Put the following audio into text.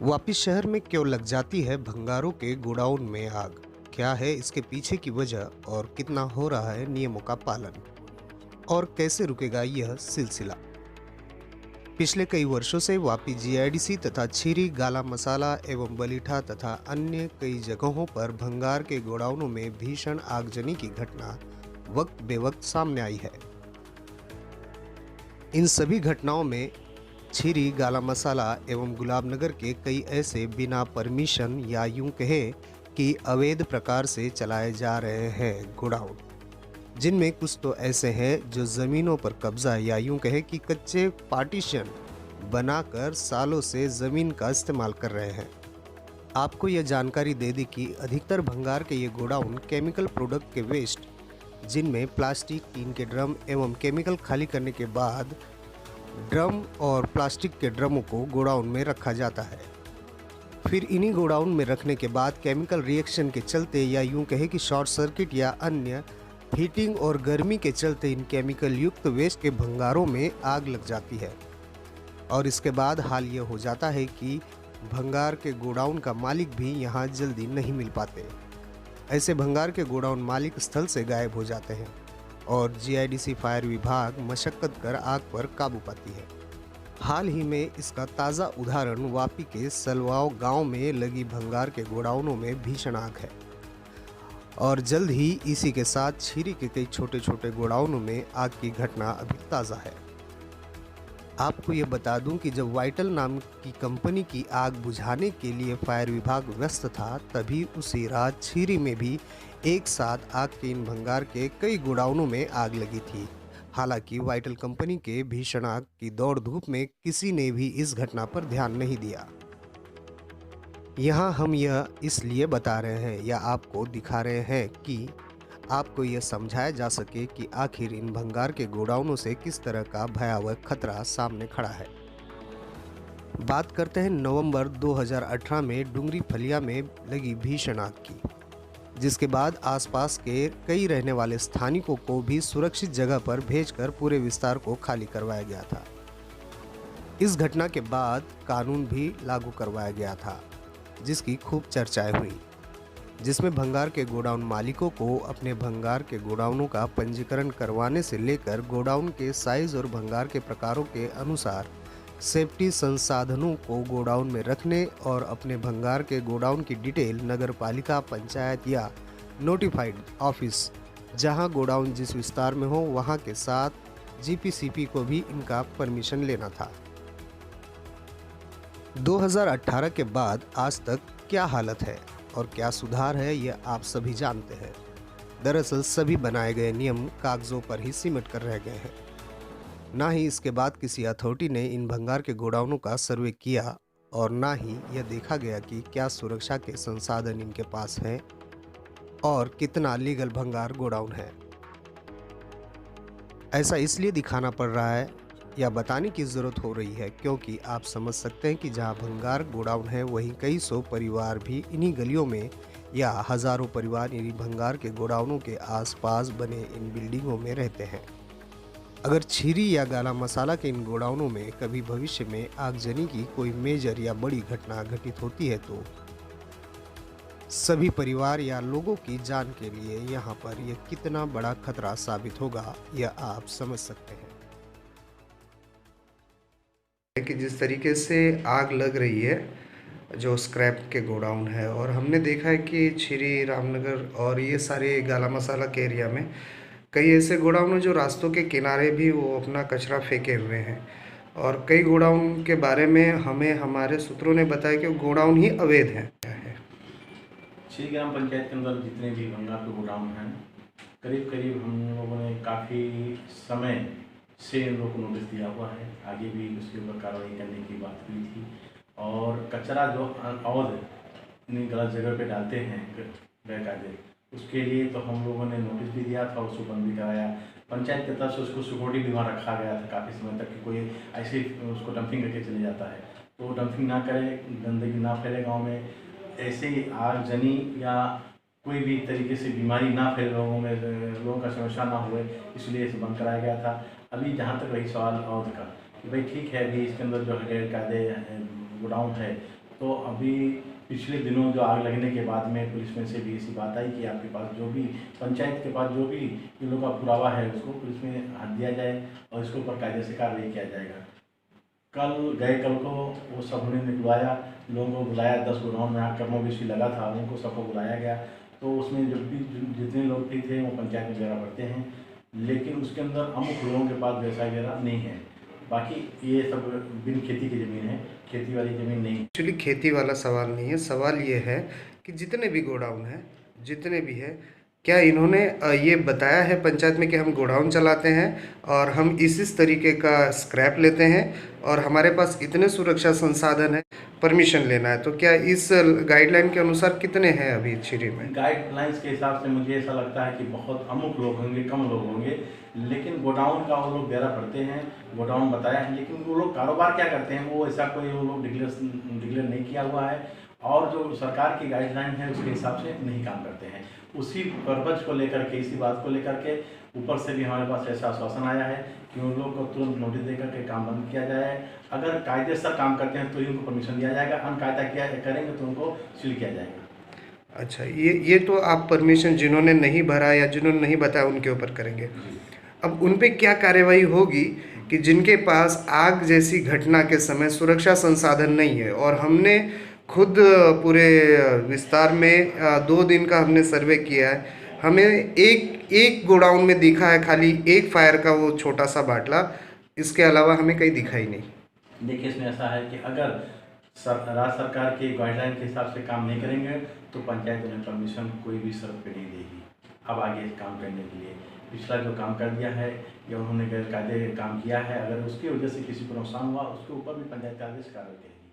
वापिस शहर में क्यों लग जाती है भंगारों के गोडाउन में आग? क्या है इसके पीछे की वजह और कितना हो रहा है नियमों का पालन? और कैसे रुकेगा यह सिलसिला? पिछले कई वर्षों से वापी जीआईडीसी तथा छीरी, गाला मसाला एवं बलीठा तथा अन्य कई जगहों पर भंगार के गोडाउनों में भीषण आगजनी की घटना वक्त बेवक्त सामने आई है। इन सभी घटनाओं में छीरी, गाला मसाला एवं गुलाबनगर के कई ऐसे बिना परमिशन या यूं कहें कि अवैध प्रकार से चलाए जा रहे हैं गोडाउन, जिनमें कुछ तो ऐसे हैं जो जमीनों पर कब्जा या यूं कहें कि कच्चे पार्टीशन बनाकर सालों से जमीन का इस्तेमाल कर रहे हैं। आपको यह जानकारी दे दी कि अधिकतर भंगार के ये गोडाउन केमिकल प्रोडक्ट के वेस्ट, जिनमें प्लास्टिक, टीन के ड्रम एवं केमिकल खाली करने के बाद ड्रम और प्लास्टिक के ड्रमों को गोडाउन में रखा जाता है। फिर इन्हीं गोडाउन में रखने के बाद केमिकल रिएक्शन के चलते या यूं कहे कि शॉर्ट सर्किट या अन्य हीटिंग और गर्मी के चलते इन केमिकल युक्त वेस्ट के भंगारों में आग लग जाती है। और इसके बाद हाल ये हो जाता है कि भंगार के गोडाउन का मालिक भी यहाँ जल्दी नहीं मिल पाते। ऐसे भंगार के गोडाउन मालिक स्थल से गायब हो जाते हैं और जीआईडीसी फायर विभाग मशक्कत कर आग पर काबू पाती है। हाल ही में इसका ताज़ा उदाहरण वापी के सलवाओ गांव में लगी भंगार के गोडाउनों में भीषण आग है और जल्द ही इसी के साथ छीरी के कई छोटे छोटे गोडाउनों में आग की घटना अभी ताज़ा है। आपको ये बता दूं कि जब वाइटल नाम की कंपनी की आग बुझाने के लिए फायर विभाग व्यस्त था, तभी उसी रात छीरी में भी एक साथ आग के इन भंगार के कई गोडाउनों में आग लगी थी। हालांकि वाइटल कंपनी के भीषण आग की दौड़ धूप में किसी ने भी इस घटना पर ध्यान नहीं दिया। यहाँ हम यह इसलिए बता रहे हैं या आपको दिखा रहे हैं कि आपको यह समझाया जा सके कि आखिर इन भंगार के गोडाउनों से किस तरह का भयावह खतरा सामने खड़ा है। बात करते हैं नवंबर 2018 में डुंगरी फलिया में लगी भीषण आग की, जिसके बाद आसपास के कई रहने वाले स्थानिकों को भी सुरक्षित जगह पर भेजकर पूरे विस्तार को खाली करवाया गया था। इस घटना के बाद कानून भी लागू करवाया गया था, जिसकी खूब चर्चाएं हुई, जिसमें भंगार के गोडाउन मालिकों को अपने भंगार के गोडाउनों का पंजीकरण करवाने से लेकर गोडाउन के साइज और भंगार के प्रकारों के अनुसार सेफ्टी संसाधनों को गोडाउन में रखने और अपने भंगार के गोडाउन की डिटेल नगर पालिका, पंचायत या नोटिफाइड ऑफिस जहां गोडाउन जिस विस्तार में हो वहां के साथ जीपीसीपी को भी इनका परमिशन लेना था। 2018 के बाद आज तक क्या हालत है और क्या सुधार है, यह आप सभी जानते हैं। दरअसल सभी बनाए गए नियम कागजों पर ही सिमट कर रह गए हैं। ना ही इसके बाद किसी अथॉरिटी ने इन भंगार के गोडाउनों का सर्वे किया और ना ही यह देखा गया कि क्या सुरक्षा के संसाधन इनके पास हैं और कितना लीगल भंगार गोडाउन है। ऐसा इसलिए दिखाना पड़ रहा है या बताने की ज़रूरत हो रही है क्योंकि आप समझ सकते हैं कि जहां भंगार गोडाउन है वहीं कई सौ परिवार भी इन्हीं गलियों में या हज़ारों परिवार इन्हीं भंगार के गोडाउनों के आसपास बने इन बिल्डिंगों में रहते हैं। अगर छीरी या गाला मसाला के इन गोडाउनों में कभी भविष्य में आगजनी की कोई मेजर या बड़ी घटना घटित होती है तो सभी परिवार या लोगों की जान के लिए यहाँ पर यह कितना बड़ा खतरा साबित होगा, यह आप समझ सकते हैं कि जिस तरीके से आग लग रही है जो स्क्रैप के गोडाउन है, और हमने देखा है कि छीरी, रामनगर और ये सारे गाला मसाला के एरिया में कई ऐसे गोडाउन हैं जो रास्तों के किनारे भी वो अपना कचरा फेंके हुए हैं। और कई गोडाउन के बारे में हमें हमारे सूत्रों ने बताया कि गोडाउन ही अवैध है। श्री ग्राम पंचायत के अंदर जितने भी भंगार के गोडाउन हैं, करीब करीब हम लोगों ने काफ़ी समय से इन लोगों को नोटिस दिया हुआ है। आगे भी उसके ऊपर कार्रवाई करने की बात हुई थी। और कचरा जो अवैध इन्हीं गलत जगह पे डालते हैं बेकायदे, उसके लिए तो हम लोगों ने नोटिस भी दिया था, उसको बंद भी कराया। पंचायत की तरफ से उसको सिक्योरिटी भी वहाँ रखा गया था काफ़ी समय तक कि कोई ऐसे उसको डंपिंग करके चले जाता है तो डंपिंग ना करे, गंदगी ना फैले गाँव में, ऐसे ही आगजनी या कोई भी तरीके से बीमारी ना फैले लोगों में, लोगों का समस्या ना हुए, इसलिए इसे बंद कराया गया था। अभी जहाँ तक रही सवाल अवध का कि भाई ठीक है, अभी इसके अंदर जो है गैर कायदे गोडाउन है तो अभी पिछले दिनों जो आग लगने के बाद में पुलिस में से भी ऐसी बात आई कि आपके पास जो भी पंचायत के पास जो भी इन लोगों का पुरावा है उसको पुलिस में हाथ दिया जाए और इसके ऊपर कायदे से कार्रवाई किया जाएगा। कल को वो सब उन्हें निकलवाया, लोगों को बुलाया, 10 गोडाउन में आग कमोबेशी लगा था, उनको सबको बुलाया गया। तो उसमें जब भी जितने लोग भी थे वो पंचायत वगैरह भरते हैं, लेकिन उसके अंदर अमुक लोगों के पास व्यवसाय वगैरह नहीं है। बाकी ये सब बिन खेती की ज़मीन है, खेती वाली ज़मीन नहीं। एक्चुअली खेती वाला सवाल नहीं है, सवाल ये है कि जितने भी गोडाउन हैं, जितने भी है, क्या इन्होंने ये बताया है पंचायत में कि हम गोडाउन चलाते हैं और हम इस तरीके का स्क्रैप लेते हैं और हमारे पास इतने सुरक्षा संसाधन है, परमिशन लेना है, तो क्या इस गाइडलाइन के अनुसार कितने हैं अभी छिरी में? गाइडलाइंस के हिसाब से मुझे ऐसा लगता है कि बहुत अमुक लोग होंगे, कम लोग होंगे, लेकिन गोडाउन का वो लोग ब्यौरा भरते हैं, गोडाउन बताया है, लेकिन वो लोग कारोबार क्या करते हैं वो ऐसा कोई वो लोग डिक्लेयर नहीं किया हुआ है और जो सरकार की गाइडलाइन है उसके हिसाब से नहीं काम करते हैं। उसी पर्पज को लेकर के, इसी बात को लेकर के ऊपर से भी हमारे पास ऐसा आश्वासन आया है कि उन लोगों को तुरंत नोटिस देकर के काम बंद किया जाए। अगर कायदेसर काम करते हैं तो ही उनको परमिशन दिया जाएगा, अनकायदा किया करेंगे तो उनको सील किया जाएगा। अच्छा, ये तो आप परमिशन जिन्होंने नहीं भरा या जिन्होंने नहीं बताया उनके ऊपर करेंगे। अब उन पे क्या कार्रवाई होगी कि जिनके पास आग जैसी घटना के समय सुरक्षा संसाधन नहीं है और हमने खुद पूरे विस्तार में 2 दिन का हमने सर्वे किया है, हमें एक गोडाउन में दिखा है खाली एक फायर का वो छोटा सा बाटला, इसके अलावा हमें कहीं दिखा ही नहीं। देखिए इसमें ऐसा है कि अगर राज्य सरकार के गाइडलाइन के हिसाब से काम नहीं करेंगे तो पंचायत उन्हें परमिशन कोई भी शर्त पे नहीं देगी अब आगे काम करने के लिए। पिछला जो काम कर दिया है या उन्होंने गैर कायदे काम किया है, अगर उसकी वजह से किसी को नुकसान हुआ उसके ऊपर भी पंचायत कायदे से कार्रवाई करेगी।